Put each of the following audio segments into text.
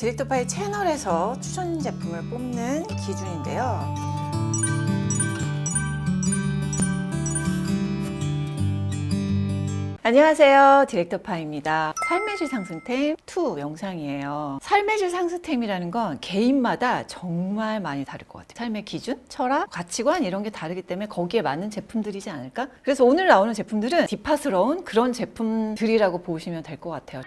디렉터파이 채널에서 추천 제품을 뽑는 기준인데요. 안녕하세요, 디렉터파입니다. 삶의 질 상승템 2 영상이에요. 삶의 질 상승템이라는 건 개인마다 정말 많이 다를 것 같아요. 삶의 기준, 철학, 가치관 이런 게 다르기 때문에 거기에 맞는 제품들이지 않을까? 그래서 오늘 나오는 제품들은 딥하스러운 그런 제품들이라고 보시면 될 것 같아요.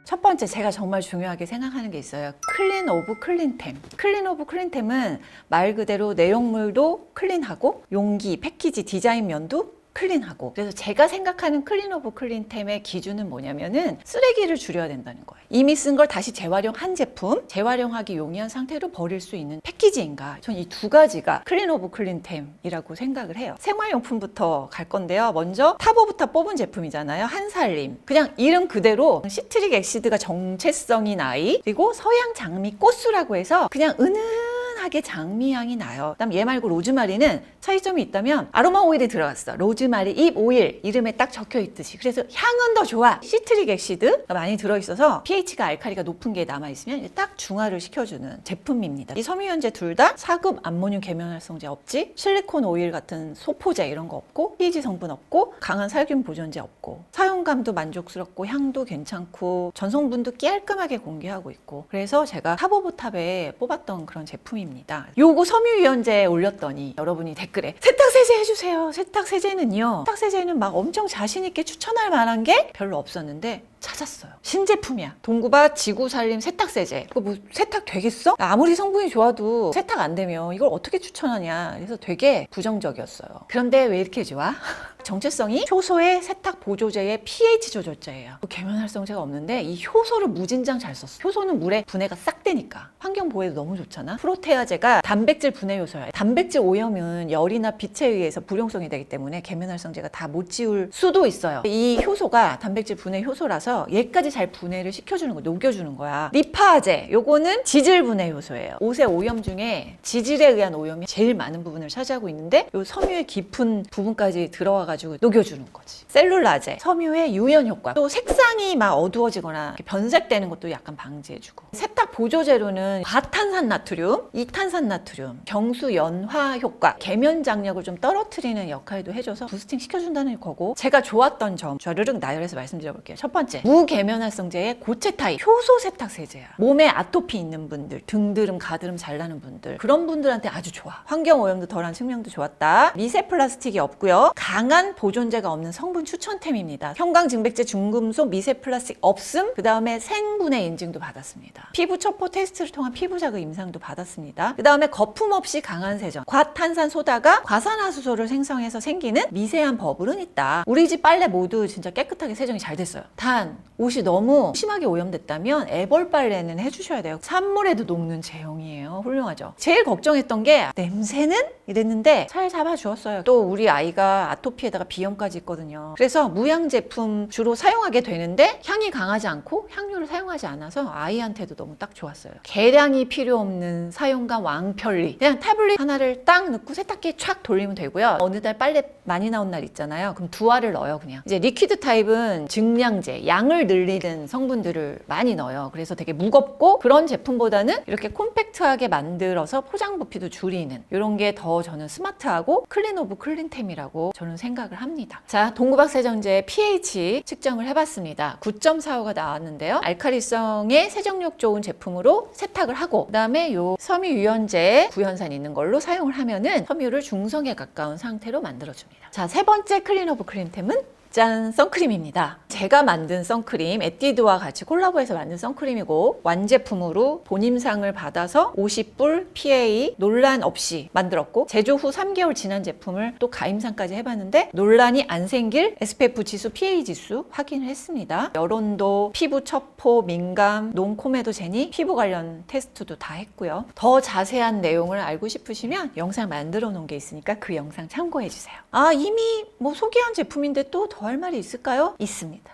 첫 번째, 제가 정말 중요하게 생각하는 게 있어요. 클린 오브 클린템. 클린 오브 클린템은 말 그대로 내용물도 클린하고 용기, 패키지, 디자인 면도 클린하고, 그래서 제가 생각하는 클린 오브 클린템의 기준은 뭐냐면은 쓰레기를 줄여야 된다는 거예요. 이미 쓴 걸 다시 재활용한 제품, 재활용하기 용이한 상태로 버릴 수 있는 패키지인가, 전 이 두 가지가 클린 오브 클린템이라고 생각을 해요. 생활용품부터 갈 건데요. 먼저 탑5탑 뽑은 제품이잖아요. 한살림. 그냥 이름 그대로 시트릭 엑시드가 정체성인 아이, 그리고 서양 장미 꽃수라고 해서 그냥 은은하게 장미향이 나요. 그다음 얘 말고 로즈마리는 차이점이 있다면 아로마 오일이 들어갔어. 로즈마리 잎 오일, 이름에 딱 적혀 있듯이. 그래서 향은 더 좋아. 시트릭 엑시드가 많이 들어있어서 pH가 알칼리가 높은 게 남아있으면 딱 중화를 시켜주는 제품입니다. 이 섬유유연제 둘 다 4급 암모늄 계면활성제 없지, 실리콘 오일 같은 소포제 이런 거 없고, pH 성분 없고, 강한 살균 보존제 없고, 사용감도 만족스럽고, 향도 괜찮고, 전성분도 깔끔하게 공개하고 있고, 그래서 제가 탑오브탑에 뽑았던 그런 제품입니다. 요거 섬유유연제 올렸더니 여러분이 댓글에 세탁세제 해주세요. 세탁세제는요, 세탁세제는 막 엄청 자신있게 추천할 만한 게 별로 없었는데 찾았어요. 신제품이야. 동구바 지구살림 세탁세제. 이거 뭐 세탁 되겠어? 아무리 성분이 좋아도 세탁 안 되면 이걸 어떻게 추천하냐. 그래서 되게 부정적이었어요. 그런데 왜 이렇게 좋아? 정체성이 효소의 세탁 보조제의 pH 조절제예요. 계면활성제가 없는데 이 효소를 무진장 잘 썼어. 효소는 물에 분해가 싹 되니까 환경 보호에도 너무 좋잖아. 프로테아제가 단백질 분해 효소야. 단백질 오염은 열이나 빛에 의해서 불용성이 되기 때문에 계면활성제가 다 못 지울 수도 있어요. 이 효소가 단백질 분해 효소라서 얘까지 잘 분해를 시켜주는 거, 녹여주는 거야. 리파아제, 요거는 지질 분해 효소예요. 옷의 오염 중에 지질에 의한 오염이 제일 많은 부분을 차지하고 있는데 요 섬유의 깊은 부분까지 들어와가지고 녹여주는 거지. 셀룰라제, 섬유의 유연 효과. 또 색상이 막 어두워지거나 변색되는 것도 약간 방지해주고. 세탁 보조제로는 과탄산 나트륨, 이탄산 나트륨, 경수 연화 효과, 계면 장력을 좀 떨어뜨리는 역할도 해줘서 부스팅 시켜준다는 거고, 제가 좋았던 점 좌르륵 나열해서 말씀드려볼게요. 첫 번째, 무계면활성제의 고체 타입 효소 세탁세제야. 몸에 아토피 있는 분들, 등드름, 가드름 잘 나는 분들, 그런 분들한테 아주 좋아. 환경 오염도 덜한 측면도 좋았다. 미세 플라스틱이 없고요. 강한 보존제가 없는 성분 추천템입니다. 형광증백제, 중금속, 미세 플라스틱 없음. 그 다음에 생분해 인증도 받았습니다. 피부 첩보 테스트를 통한 피부 자극 임상도 받았습니다. 그 다음에 거품 없이 강한 세정. 과탄산 소다가 과산화수소를 생성해서 생기는 미세한 버블은 있다. 우리 집 빨래 모두 진짜 깨끗하게 세정이 잘 됐어요. 단 옷이 너무 심하게 오염됐다면 애벌 빨래는 해주셔야 돼요. 산물에도 녹는 제형이에요. 훌륭하죠. 제일 걱정했던 게 냄새는? 이랬는데 잘 잡아주었어요. 또 우리 아이가 아토피에다가 비염까지 있거든요. 그래서 무향 제품 주로 사용하게 되는데 향이 강하지 않고 향료를 사용하지 않아서 아이한테도 너무 딱 좋았어요. 계량이 필요 없는 사용감 왕편리. 그냥 타블릿 하나를 딱 넣고 세탁기에 촥 돌리면 되고요. 어느 날 빨래 많이 나온 날 있잖아요. 그럼 두 알을 넣어요. 그냥 이제 리퀴드 타입은 증량제, 양을 늘리는 성분들을 많이 넣어요. 그래서 되게 무겁고, 그런 제품보다는 이렇게 콤팩트하게 만들어서 포장 부피도 줄이는, 이런 게 더 저는 스마트하고 클린 오브 클린템이라고 저는 생각을 합니다. 자, 동구박 세정제 pH 측정을 해봤습니다. 9.45가 나왔는데요. 알칼리성의 세정력 좋은 제품으로 세탁을 하고, 그 다음에 요 섬유유연제 구연산 있는 걸로 사용을 하면은 섬유를 중성에 가까운 상태로 만들어줍니다. 자, 세 번째 클린 오브 클린템은 짠! 선크림입니다. 제가 만든 선크림, 에뛰드와 같이 콜라보해서 만든 선크림이고, 완제품으로 본임상을 받아서 50불 PA 논란 없이 만들었고, 제조 후 3개월 지난 제품을 또 가임상까지 해봤는데 논란이 안 생길 SPF 지수, PA 지수 확인을 했습니다. 열온도, 피부 첩포, 민감, 논코메도제니 피부 관련 테스트도 다 했고요. 더 자세한 내용을 알고 싶으시면 영상 만들어 놓은 게 있으니까 그 영상 참고해주세요. 아, 이미 뭐 소개한 제품인데 또 더 할 말이 있을까요? 있습니다.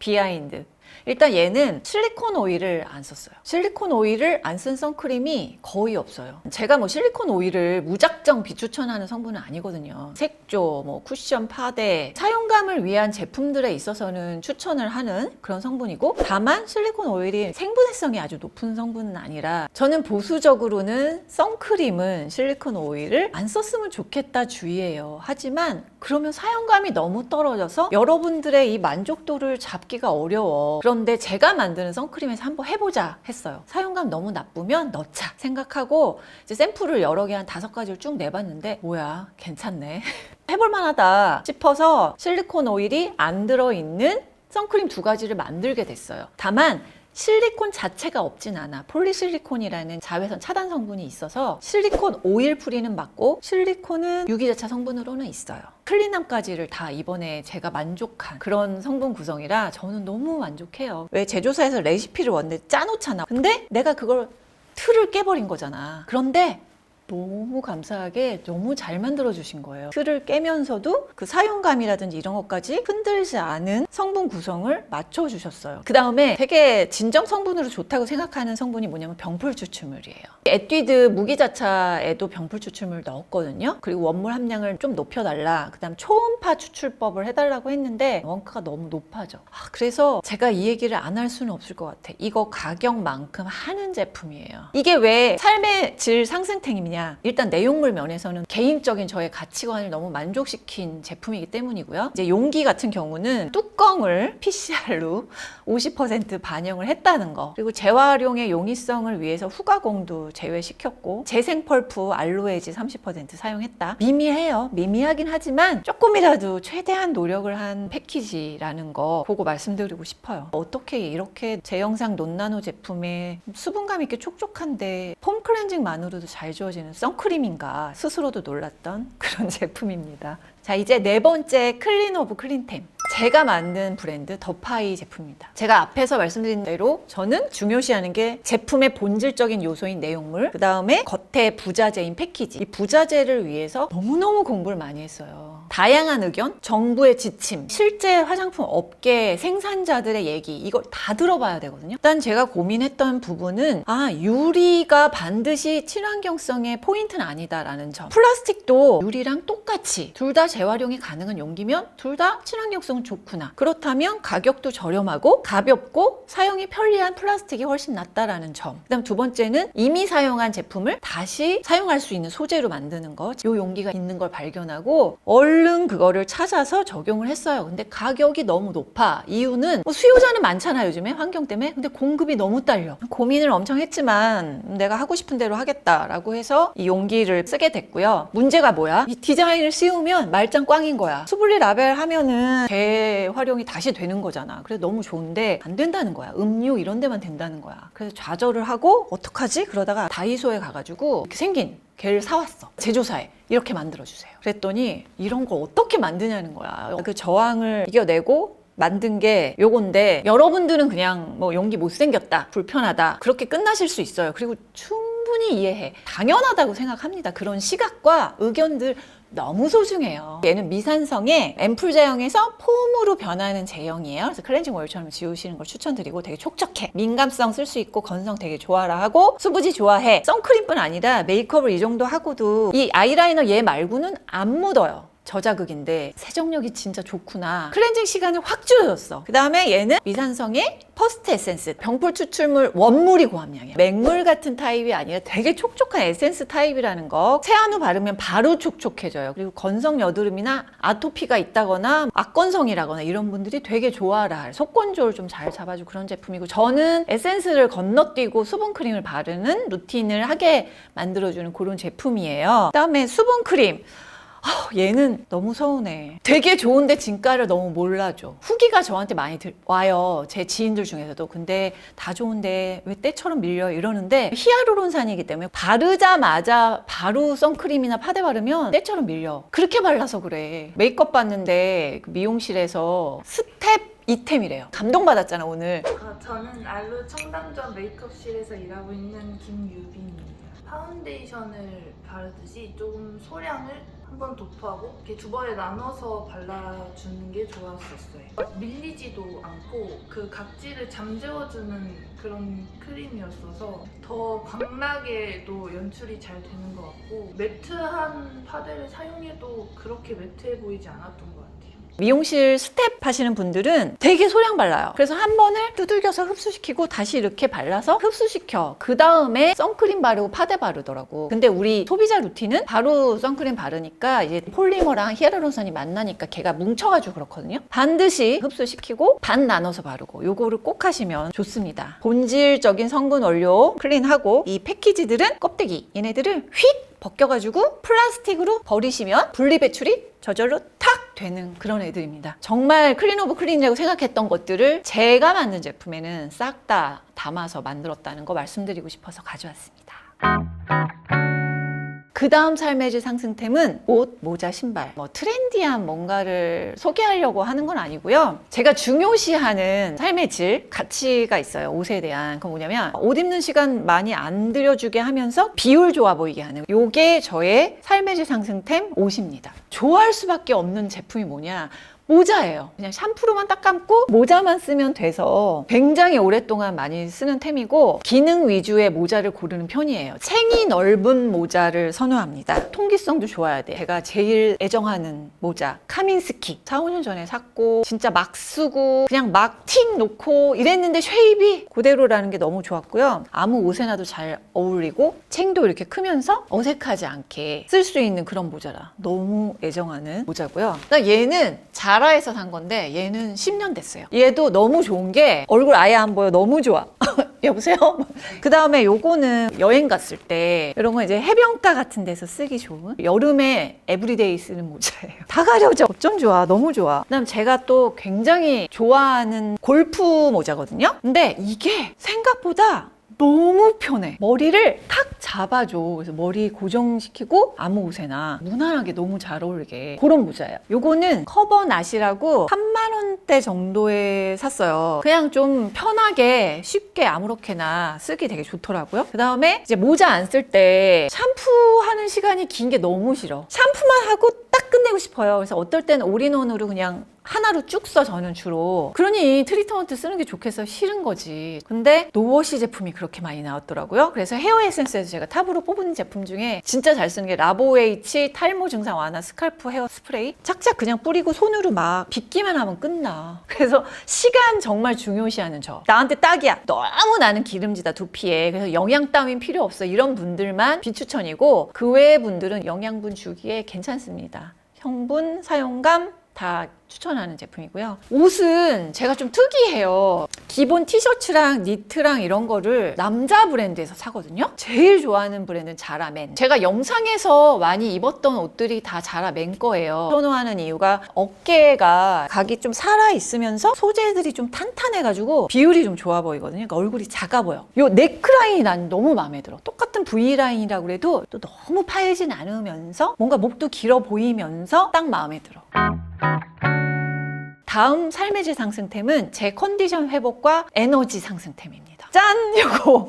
비하인드. 일단 얘는 실리콘 오일을 안 썼어요. 실리콘 오일을 안 쓴 선크림이 거의 없어요. 제가 뭐 실리콘 오일을 무작정 비추천하는 성분은 아니거든요. 색조, 뭐 쿠션, 파데, 사용감을 위한 제품들에 있어서는 추천을 하는 그런 성분이고, 다만 실리콘 오일이 생분해성이 아주 높은 성분은 아니라 저는 보수적으로는 선크림은 실리콘 오일을 안 썼으면 좋겠다 주의예요. 하지만 그러면 사용감이 너무 떨어져서 여러분들의 이 만족도를 잡기가 어려워. 그런데 제가 만드는 선크림에서 한번 해보자 했어요. 사용감 너무 나쁘면 넣자 생각하고 이제 샘플을 여러 개 한 5가지를 쭉 내봤는데 뭐야 괜찮네 해볼만하다 싶어서 실리콘 오일이 안 들어있는 선크림 2가지를 만들게 됐어요. 다만 실리콘 자체가 없진 않아. 폴리실리콘이라는 자외선 차단 성분이 있어서 실리콘 오일 프리는 맞고 실리콘은 유기자차 성분으로는 있어요. 클린함까지를 다 이번에 제가 만족한 그런 성분 구성이라 저는 너무 만족해요. 왜 제조사에서 레시피를 원래 짜놓잖아. 근데 내가 그걸 틀을 깨버린 거잖아. 그런데 너무 감사하게 너무 잘 만들어 주신 거예요. 틀을 깨면서도 그 사용감이라든지 이런 것까지 흔들지 않은 성분 구성을 맞춰 주셨어요. 그 다음에 되게 진정 성분으로 좋다고 생각하는 성분이 뭐냐면 병풀 추출물이에요. 에뛰드 무기자차에도 병풀 추출물 넣었거든요. 그리고 원물 함량을 좀 높여달라. 그 다음 초음파 추출법을 해달라고 했는데 원가가 너무 높아져. 그래서 제가 이 얘기를 안 할 수는 없을 것 같아. 이거 가격만큼 하는 제품이에요. 이게 왜 삶의 질 상승템이냐? 일단 내용물 면에서는 개인적인 저의 가치관을 너무 만족시킨 제품이기 때문이고요. 이제 용기 같은 경우는 뚜껑을 PCR로 50% 반영을 했다는 거, 그리고 재활용의 용이성을 위해서 후가공도 제외시켰고 재생 펄프 알로에지 30% 사용했다. 미미해요. 미미하긴 하지만 조금이라도 최대한 노력을 한 패키지라는 거 그거 말씀드리고 싶어요. 어떻게 이렇게 제 영상 논나노 제품에 수분감 있게 촉촉한데 폼 클렌징만으로도 잘 지워지는 선크림인가 스스로도 놀랐던 그런 제품입니다. 자, 이제 4번째 클린 오브 클린템. 제가 만든 브랜드 더파이 제품입니다. 제가 앞에서 말씀드린 대로 저는 중요시하는 게 제품의 본질적인 요소인 내용물, 그 다음에 겉에 부자재인 패키지. 이 부자재를 위해서 너무너무 공부를 많이 했어요. 다양한 의견, 정부의 지침, 실제 화장품 업계 생산자들의 얘기, 이걸 다 들어봐야 되거든요. 일단 제가 고민했던 부분은 유리가 반드시 친환경성의 포인트는 아니다라는 점. 플라스틱도 유리랑 똑같이 둘 다 재활용이 가능한 용기면 둘 다 친환경성은 좋구나. 그렇다면 가격도 저렴하고 가볍고 사용이 편리한 플라스틱이 훨씬 낫다라는 점. 그다음 2번째는 이미 사용한 제품을 다시 사용할 수 있는 소재로 만드는 거. 이 용기가 있는 걸 발견하고 얼른 그거를 찾아서 적용을 했어요. 근데 가격이 너무 높아. 이유는 수요자는 많잖아 요즘에 환경 때문에. 근데 공급이 너무 딸려. 고민을 엄청 했지만 내가 하고 싶은 대로 하겠다라고 해서 이 용기를 쓰게 됐고요. 문제가 뭐야? 이 디자인을 씌우면 말짱 꽝인 거야. 수블리 라벨 하면은 재활용이 다시 되는 거잖아. 그래서 너무 좋은데 안 된다는 거야. 음료 이런 데만 된다는 거야. 그래서 좌절을 하고 어떡하지? 그러다가 다이소에 가가지고 이렇게 생긴 걔를 사왔어. 제조사에 이렇게 만들어주세요. 그랬더니 이런 걸 어떻게 만드냐는 거야. 그 저항을 이겨내고 만든 게 요건데 여러분들은 그냥 뭐 용기 못생겼다, 불편하다 그렇게 끝나실 수 있어요. 그리고 충분히 이해해. 당연하다고 생각합니다. 그런 시각과 의견들 너무 소중해요. 얘는 미산성의 앰플 제형에서 폼으로 변하는 제형이에요. 그래서 클렌징 오일처럼 지우시는 걸 추천드리고 되게 촉촉해. 민감성 쓸 수 있고 건성 되게 좋아라 하고 수부지 좋아해. 선크림뿐 아니라 메이크업을 이 정도 하고도 이 아이라이너 얘 말고는 안 묻어요. 저자극인데 세정력이 진짜 좋구나. 클렌징 시간을 확 줄여줬어. 그 다음에 얘는 미산성의 퍼스트 에센스, 병풀 추출물 원물이 고함량이야. 맹물 같은 타입이 아니라 되게 촉촉한 에센스 타입이라는 거. 세안 후 바르면 바로 촉촉해져요. 그리고 건성 여드름이나 아토피가 있다거나 악건성이라거나 이런 분들이 되게 좋아라 할 속건조를 좀 잘 잡아주고 그런 제품이고, 저는 에센스를 건너뛰고 수분크림을 바르는 루틴을 하게 만들어주는 그런 제품이에요. 그 다음에 수분크림. 얘는 너무 서운해. 되게 좋은데 진가를 너무 몰라줘. 후기가 저한테 많이 와요. 제 지인들 중에서도. 근데 다 좋은데 왜 때처럼 밀려 이러는데 히아루론산이기 때문에 바르자마자 바로 선크림이나 파데 바르면 때처럼 밀려. 그렇게 발라서 그래. 메이크업 봤는데 미용실에서 스텝 2템이래요. 감동받았잖아 오늘. 저는 알로 청담점 메이크업실에서 일하고 있는 김유빈입니다. 파운데이션을 바르듯이 조금 소량을 한 번 도포하고 이렇게 두 번에 나눠서 발라주는 게 좋았었어요. 밀리지도 않고 그 각질을 잠재워주는 그런 크림이었어서 더 광나게도 연출이 잘 되는 것 같고 매트한 파데를 사용해도 그렇게 매트해 보이지 않았던 것 같아요. 미용실 스텝 하시는 분들은 되게 소량 발라요. 그래서 한 번을 두들겨서 흡수시키고 다시 이렇게 발라서 흡수시켜. 그 다음에 선크림 바르고 파데 바르더라고. 근데 우리 소비자 루틴은 바로 선크림 바르니까 이제 폴리머랑 히알루론산이 만나니까 걔가 뭉쳐가지고 그렇거든요. 반드시 흡수시키고 반 나눠서 바르고 요거를 꼭 하시면 좋습니다. 본질적인 성분 원료 클린하고 이 패키지들은 껍데기 얘네들을 휙 벗겨가지고 플라스틱으로 버리시면 분리배출이 저절로 탁 되는 그런 애들입니다. 정말 클린 오브 클린이라고 생각했던 것들을 제가 만든 제품에는 싹 다 담아서 만들었다는 거 말씀드리고 싶어서 가져왔습니다. 그 다음 삶의 질 상승템은 옷, 모자, 신발. 트렌디한 뭔가를 소개하려고 하는 건 아니고요. 제가 중요시하는 삶의 질, 가치가 있어요. 옷에 대한. 그건 뭐냐면 옷 입는 시간 많이 안 들여주게 하면서 비율 좋아 보이게 하는. 요게 저의 삶의 질 상승템 옷입니다. 좋아할 수밖에 없는 제품이 뭐냐? 모자예요. 그냥 샴푸로만 딱 감고 모자만 쓰면 돼서 굉장히 오랫동안 많이 쓰는 템이고 기능 위주의 모자를 고르는 편이에요. 챙이 넓은 모자를 선호합니다. 통기성도 좋아야 돼. 제가 제일 애정하는 모자 카민스키 4, 5년 전에 샀고 진짜 막 쓰고 그냥 막 틱 놓고 이랬는데 쉐입이 그대로라는 게 너무 좋았고요. 아무 옷에나도 잘 어울리고 챙도 이렇게 크면서 어색하지 않게 쓸 수 있는 그런 모자라 너무 애정하는 모자고요. 그러니까 얘는 자라에서 산 건데 얘는 10년 됐어요. 얘도 너무 좋은 게 얼굴 아예 안 보여. 너무 좋아. 여보세요? 그 다음에 요거는 여행 갔을 때 이런 거 이제 해변가 같은 데서 쓰기 좋은 여름에 에브리데이 쓰는 모자예요. 다 가려져. 어쩜 좋아. 너무 좋아. 그다음 제가 또 굉장히 좋아하는 골프 모자거든요. 근데 이게 생각보다 너무 편해. 머리를 탁 잡아줘. 그래서 머리 고정시키고 아무 옷에나 무난하게 너무 잘 어울리게 그런 모자예요. 요거는 커버낫이라고 3만 원대 정도에 샀어요. 그냥 좀 편하게 쉽게 아무렇게나 쓰기 되게 좋더라고요. 그 다음에 이제 모자 안 쓸 때 샴푸하는 시간이 긴 게 너무 싫어. 샴푸만 하고 딱 끝내고 싶어요. 그래서 어떨 때는 올인원으로 그냥 하나로 쭉 써 저는 주로. 그러니 트리트먼트 쓰는 게 좋겠어 싫은 거지. 근데 노워시 제품이 그렇게 많이 나왔더라고요. 그래서 헤어 에센스에서 제가 탑으로 뽑은 제품 중에 진짜 잘 쓰는 게 라보에이치 탈모 증상 완화 스칼프 헤어 스프레이. 착착 그냥 뿌리고 손으로 막 빗기만 하면 끝나. 그래서 시간 정말 중요시하는 저. 나한테 딱이야. 너무 나는 기름지다 두피에. 그래서 영양 따윈 필요 없어. 이런 분들만 비추천이고 그 외의 분들은 영양분 주기에 괜찮습니다. 성분, 사용감 다 추천하는 제품이고요. 옷은 제가 좀 특이해요. 기본 티셔츠랑 니트랑 이런 거를 남자 브랜드에서 사거든요. 제일 좋아하는 브랜드는 자라맨. 제가 영상에서 많이 입었던 옷들이 다 자라맨 거예요. 선호하는 이유가 어깨가 각이 좀 살아있으면서 소재들이 좀 탄탄해가지고 비율이 좀 좋아 보이거든요. 그러니까 얼굴이 작아 보여. 요 넥라인이 난 너무 마음에 들어. 똑같은 V라인이라고 해도 또 너무 파이진 않으면서 뭔가 목도 길어 보이면서 딱 마음에 들어. 다음 삶의 질 상승템은 제 컨디션 회복과 에너지 상승템입니다. 짠! 요거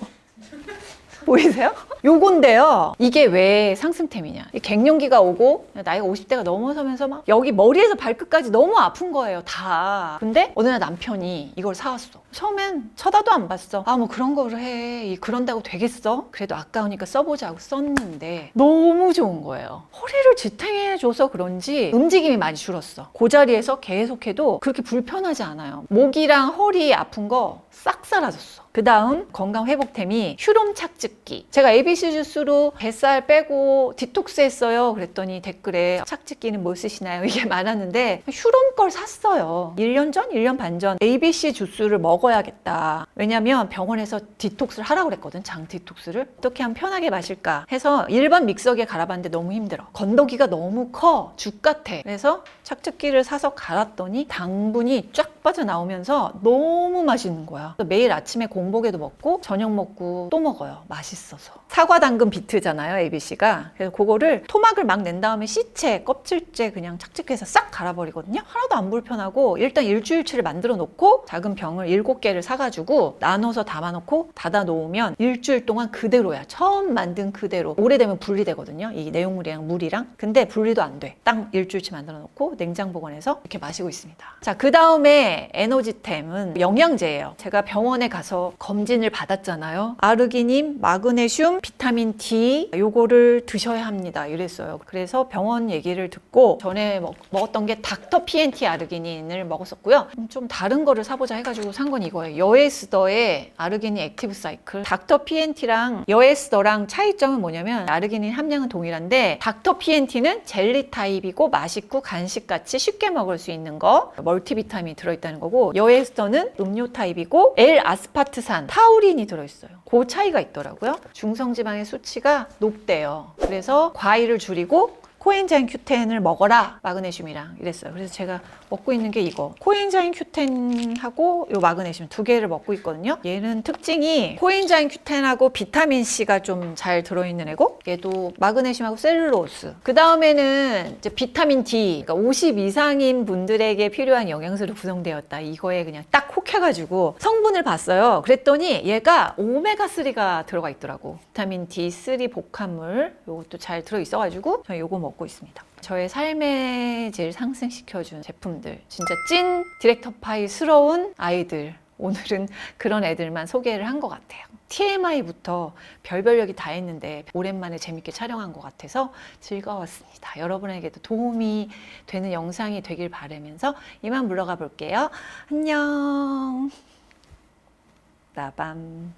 보이세요? 요건데요. 이게 왜 상승템이냐. 갱년기가 오고 나이가 50대가 넘어서면서 막 여기 머리에서 발끝까지 너무 아픈 거예요. 다. 근데 어느 날 남편이 이걸 사왔어. 처음엔 쳐다도 안 봤어. 아 뭐 그런 거를 해. 그런다고 되겠어? 그래도 아까우니까 써보자고 썼는데 너무 좋은 거예요. 허리를 지탱해줘서 그런지 움직임이 많이 줄었어. 그 자리에서 계속해도 그렇게 불편하지 않아요. 목이랑 허리 아픈 거 싹 사라졌어. 그 다음 건강회복템이 휴롬 착즙기. 제가 ABC 주스로 뱃살 빼고 디톡스 했어요. 그랬더니 댓글에 착즙기는 뭐 쓰시나요? 이게 많았는데 휴롬 걸 샀어요. 1년 전? 1년 반 전 ABC 주스를 먹어야겠다. 왜냐면 병원에서 디톡스를 하라고 그랬거든. 장 디톡스를. 어떻게 하면 편하게 마실까 해서 일반 믹서기에 갈아봤는데 너무 힘들어. 건더기가 너무 커. 죽 같아. 그래서 착즙기를 사서 갈았더니 당분이 쫙 빠져나오면서 너무 맛있는 거야. 맛있어요. 매일 아침에 공복에도 먹고 저녁 먹고 또 먹어요. 맛있어서. 사과 당근 비트잖아요, ABC가. 그래서 그거를 토막을 막 낸 다음에 씨체, 껍질째 그냥 착즙해서 싹 갈아버리거든요. 하나도 안 불편하고 일단 일주일치를 만들어 놓고 작은 병을 7개를 사가지고 나눠서 담아놓고 닫아 놓으면 일주일 동안 그대로야. 처음 만든 그대로. 오래되면 분리되거든요. 이 내용물이랑 물이랑. 근데 분리도 안 돼. 딱 일주일치 만들어 놓고 냉장 보관해서 이렇게 마시고 있습니다. 자, 그 다음에 에너지템은 영양제예요. 제가 병원에 가서 검진을 받았잖아요. 아르기닌, 마그네슘, 비타민 D 요거를 드셔야 합니다. 이랬어요. 그래서 병원 얘기를 듣고 전에 먹었던 게 닥터 PNT 아르기닌을 먹었었고요. 좀 다른 거를 사보자 해가지고 산 건 이거예요. 여에스더의 아르기닌 액티브 사이클. 닥터 PNT랑 여에스더랑 차이점은 뭐냐면 아르기닌 함량은 동일한데 닥터 PNT는 젤리 타입이고 맛있고 간식같이 쉽게 먹을 수 있는 거, 멀티비타민이 들어있다는 거고, 여에스더는 음료 타입이고 L-아스파트산, 타우린이 들어있어요. 그 차이가 있더라고요. 중성지방의 수치가 높대요. 그래서 과일을 줄이고 코엔자임 Q10을 먹어라, 마그네슘이랑 이랬어요. 그래서 제가 먹고 있는 게 이거 코엔자임 Q10하고 요 마그네슘 2개를 먹고 있거든요. 얘는 특징이 코엔자임 Q10하고 비타민C가 좀 잘 들어있는 애고, 얘도 마그네슘하고 셀룰로스. 그 다음에는 이제 비타민 D, 그러니까 50 이상인 분들에게 필요한 영양소로 구성되었다. 이거에 그냥 딱 혹해가지고 성분을 봤어요. 그랬더니 얘가 오메가3가 들어가 있더라고. 비타민 D3 복합물 요것도 잘 들어있어가지고 저는 요거 먹고 있습니다. 저의 삶의 질 상승시켜준 제품들, 진짜 찐 디렉터 파이스러운 아이들, 오늘은 그런 애들만 소개를 한 것 같아요. TMI부터 별별 얘기 다 했는데 오랜만에 재밌게 촬영한 것 같아서 즐거웠습니다. 여러분에게도 도움이 되는 영상이 되길 바라면서 이만 물러가 볼게요. 안녕. 나밤.